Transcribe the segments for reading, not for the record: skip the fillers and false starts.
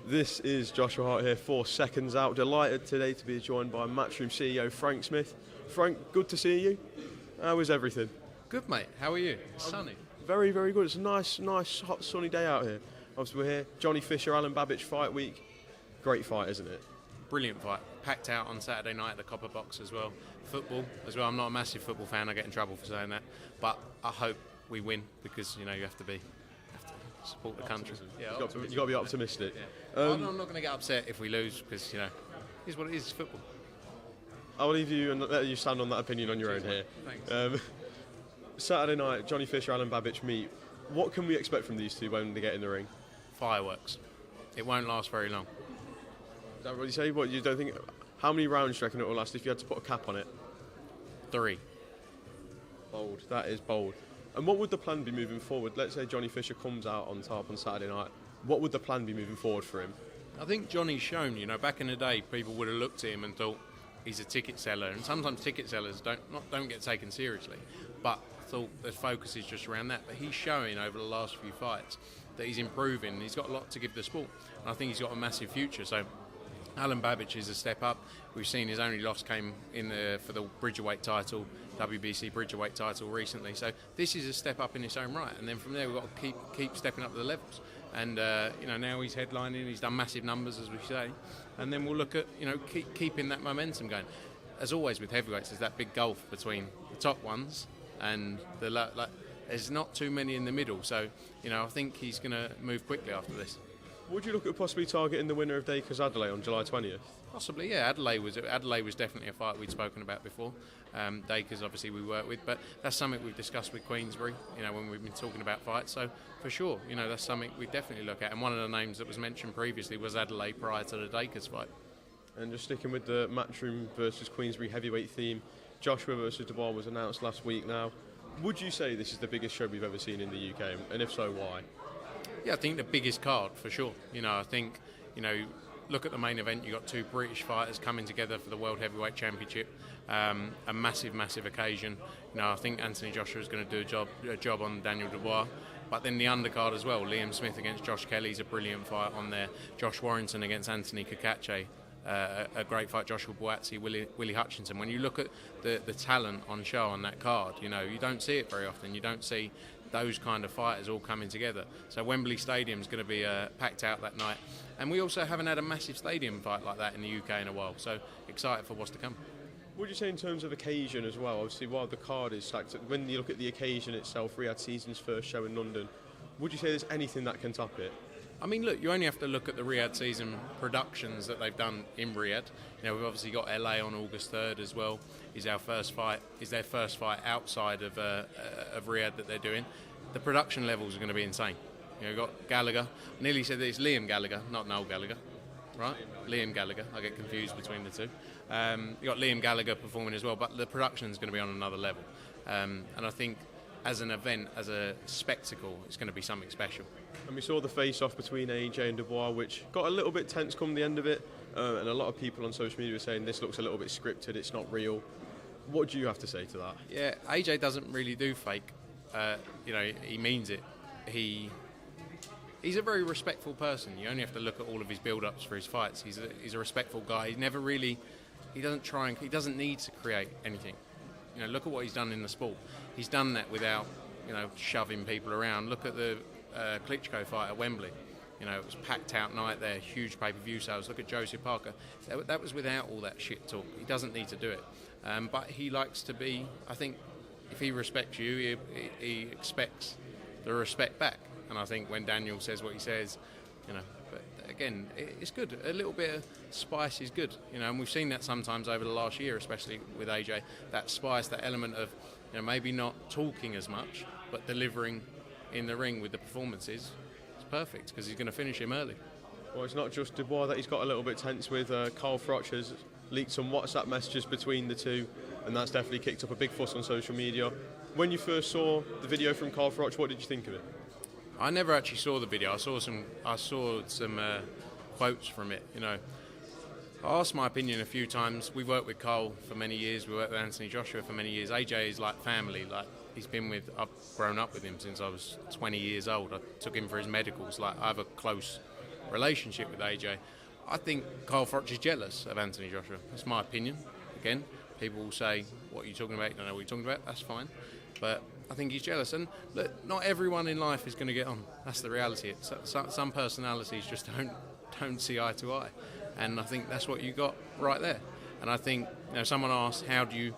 This is Josh Hart here for Seconds Out. Delighted today to be joined by Matchroom CEO Frank Smith. Frank, good to see you. How is everything? Good, mate. How are you? It's sunny. Very, very good. It's a nice, hot, sunny day out here. Obviously, we're here. Johnny Fisher, Alen Babic fight week. Great fight, isn't it? Brilliant fight. Packed out on Saturday night at the Copper Box as well. Football as well. I'm not a massive football fan. I get in trouble for saying that. But I hope we win because, you have to support the country. Yeah, you've got to be optimistic. Yeah. I'm not going to get upset if we lose because, it's what it is, it's football. I'll leave you and let you stand on that opinion on your own here. Thanks. Saturday night, Johnny Fisher, Alen Babic meet. What can we expect from these two when they get in the ring? Fireworks. It won't last very long. Is that what you say? What, you don't think? How many rounds do you reckon it will last if you had to put a cap on it? 3. Bold. That is bold. And what would the plan be moving forward? Let's say Johnny Fisher comes out on top on Saturday night. What would the plan be moving forward for him? I think Johnny's shown, back in the day, people would have looked at him and thought he's a ticket seller. And sometimes ticket sellers don't get taken seriously. But I thought the focus is just around that. But he's showing over the last few fights that he's improving. He's got a lot to give the sport. And I think he's got a massive future. So Alen Babic is a step up. We've seen his only loss came for the Bridgerweight title, WBC Bridgerweight title recently. So this is a step up in its own right. And then from there we've got to keep stepping up the levels. And now he's headlining. He's done massive numbers, as we say. And then we'll look at keeping that momentum going. As always with heavyweights, there's that big gulf between the top ones and there's not too many in the middle. So I think he's going to move quickly after this. Would you look at possibly targeting the winner of Dacres Adelaide on July 20th? Possibly, yeah. Adelaide was definitely a fight we'd spoken about before. Dacres, obviously, we work with, but that's something we've discussed with Queensbury. When we've been talking about fights. So for sure, that's something we definitely look at. And one of the names that was mentioned previously was Adelaide prior to the Dacres fight. And just sticking with the Matchroom versus Queensbury heavyweight theme, Joshua versus Dubois was announced last week. Now, would you say this is the biggest show we've ever seen in the UK? And if so, why? Yeah, I think the biggest card for sure. I think, look at the main event. You've got two British fighters coming together for the World Heavyweight Championship. A massive, massive occasion. I think Anthony Joshua is going to do a job on Daniel Dubois. But then the undercard as well. Liam Smith against Josh Kelly is a brilliant fight on there. Josh Warrington against Anthony Kakache. A great fight. Joshua Boatsi, Willie Hutchinson. When you look at the talent on show on that card, you don't see it very often. You don't see those kind of fighters all coming together. So Wembley Stadium is going to be packed out that night. And we also haven't had a massive stadium fight like that in the UK in a while. So excited for what's to come. What would you say in terms of occasion as well? Obviously, while the card is stacked, when you look at the occasion itself, Riyadh Season's first show in London, would you say there's anything that can top it? I mean, look, you only have to look at the Riyadh Season productions that they've done in Riyadh. We've obviously got LA on August 3rd as well. Is their first fight outside of Riyadh that they're doing. The production levels are going to be insane. You've got Gallagher. I nearly said that it's Liam Gallagher, not Noel Gallagher. Right? Liam Gallagher. I get confused between the two. You've got Liam Gallagher performing as well, but the production is going to be on another level. And I think as an event, as a spectacle, it's going to be something special. And we saw the face-off between AJ and Dubois, which got a little bit tense come the end of it. And a lot of people on social media were saying this looks a little bit scripted, it's not real. What do you have to say to that? Yeah, AJ doesn't really do fake. He means it. He's a very respectful person. You only have to look at all of his build-ups for his fights. He's a respectful guy. He doesn't need to create anything. Look at what he's done in the sport. He's done that without, shoving people around. Look at the Klitschko fight at Wembley. It was packed out night there, huge pay-per-view sales. Look at Joseph Parker. That was without all that shit talk. He doesn't need to do it. But he likes to be, I think, if he respects you, he expects the respect back. And I think when Daniel says what he says, but again, it's good. A little bit of spice is good, and we've seen that sometimes over the last year, especially with AJ, that spice, that element of, maybe not talking as much, but delivering in the ring with the performances. It's perfect because he's going to finish him early. Well, it's not just Dubois that he's got a little bit tense with. Carl Froch has leaked some WhatsApp messages between the two, and that's definitely kicked up a big fuss on social media. When you first saw the video from Carl Froch, what did you think of it? I never actually saw the video. I saw some quotes from it. I asked my opinion a few times. We've worked with Carl for many years. We worked with Anthony Joshua for many years. AJ is like family. I've grown up with him since I was 20 years old. I took him for his medicals. I have a close relationship with AJ. I think Carl Froch is jealous of Anthony Joshua. That's my opinion. Again, people will say, what are you talking about? You don't know what you're talking about. That's fine. But I think he's jealous. And look, not everyone in life is going to get on. That's the reality. Some personalities just don't see eye to eye. And I think that's what you got right there. And I think, someone asked, how do you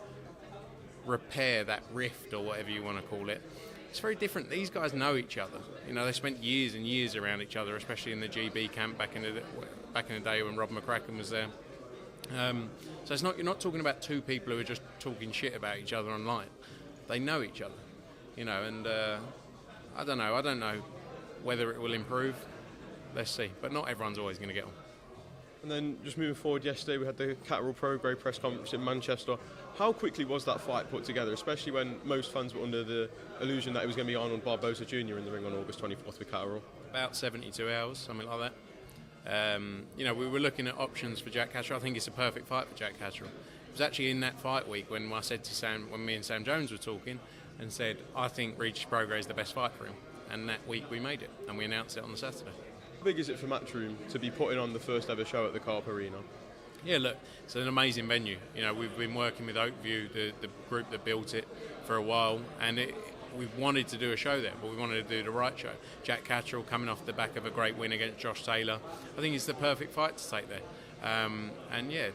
repair that rift or whatever you want to call it? It's very different. These guys know each other. They spent years and years around each other, especially in the GB camp back in the day when Rob McCracken was there. So you're not talking about two people who are just talking shit about each other online. They know each other, and I don't know whether it will improve. Let's see. But not everyone's always going to get on. And then just moving forward, yesterday we had the Catterall Prograis press conference in Manchester. How quickly was that fight put together, especially when most fans were under the illusion that it was going to be Arnold Barboza Jr. in the ring on August 24th with Catterall? About 72 hours, something like that. We were looking at options for Jack Catterall. I think it's a perfect fight for Jack Catterall. It was actually in that fight week when I said to Sam, when me and Sam Jones were talking, and said, I think Regis Prograis is the best fight for him. And that week we made it, and we announced it on the Saturday. How big is it for Matchroom to be putting on the first ever show at the Carp Arena? Yeah, look, it's an amazing venue. We've been working with Oakview, the group that built it, for a while, and we wanted to do a show there, but we wanted to do the right show. Jack Catterall coming off the back of a great win against Josh Taylor. I think it's the perfect fight to take there. And yeah,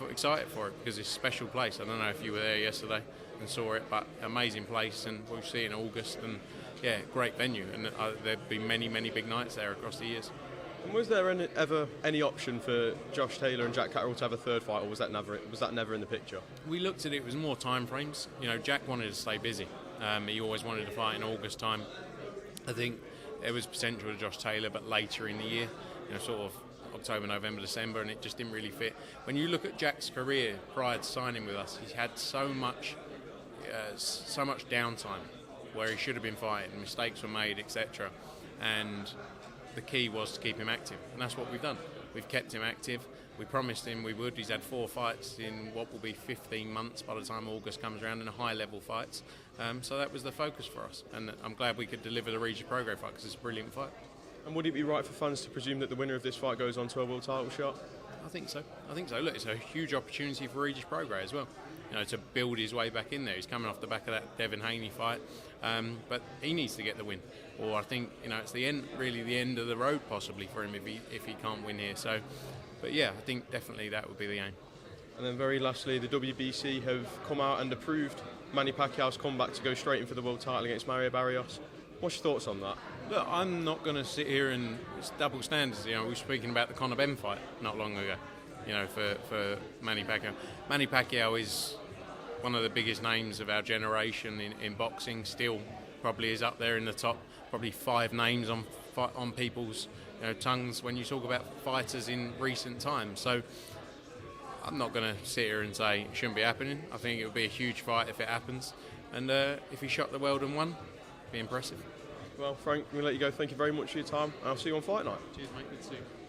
excited for it because it's a special place. I don't know if you were there yesterday and saw it, but amazing place, and we'll see it in August. And yeah, great venue, and there'll be many, many big nights there across the years. And was there ever any option for Josh Taylor and Jack Catterall to have a third fight, or was that never in the picture? We looked at it was more time frames. Jack wanted to stay busy. He always wanted to fight in August time. I think there was potential with Josh Taylor, but later in the year, sort of October, November, December, and it just didn't really fit. When you look at Jack's career prior to signing with us, he's had so much downtime where he should have been fighting, mistakes were made, etc. And the key was to keep him active, and that's what we've done. We've kept him active. We promised him we would. He's had 4 fights in what will be 15 months by the time August comes around, and high-level fights. So that was the focus for us, and I'm glad we could deliver the Regis Prograis fight because it's a brilliant fight. And would it be right for fans to presume that the winner of this fight goes on to a world title shot? I think so. Look, it's a huge opportunity for Regis Prograis as well. To build his way back in there. He's coming off the back of that Devin Haney fight, but he needs to get the win. Or I think it's the end of the road possibly for him if he can't win here. So, but yeah, I think definitely that would be the aim. And then very lastly, the WBC have come out and approved Manny Pacquiao's comeback to go straight in for the world title against Mario Barrios. What's your thoughts on that? Look, I'm not going to sit here and it's double standards. We were speaking about the Conor Benn fight not long ago. For Manny Pacquiao. Manny Pacquiao is one of the biggest names of our generation in boxing. Still, probably is up there in the top. Probably 5 names on people's tongues when you talk about fighters in recent times. So I'm not going to sit here and say it shouldn't be happening. I think it would be a huge fight if it happens. And if he shot the world and won, it'd be impressive. Well, Frank, we'll let you go. Thank you very much for your time. I'll see you on Fight Night. Cheers, mate. Good to see you.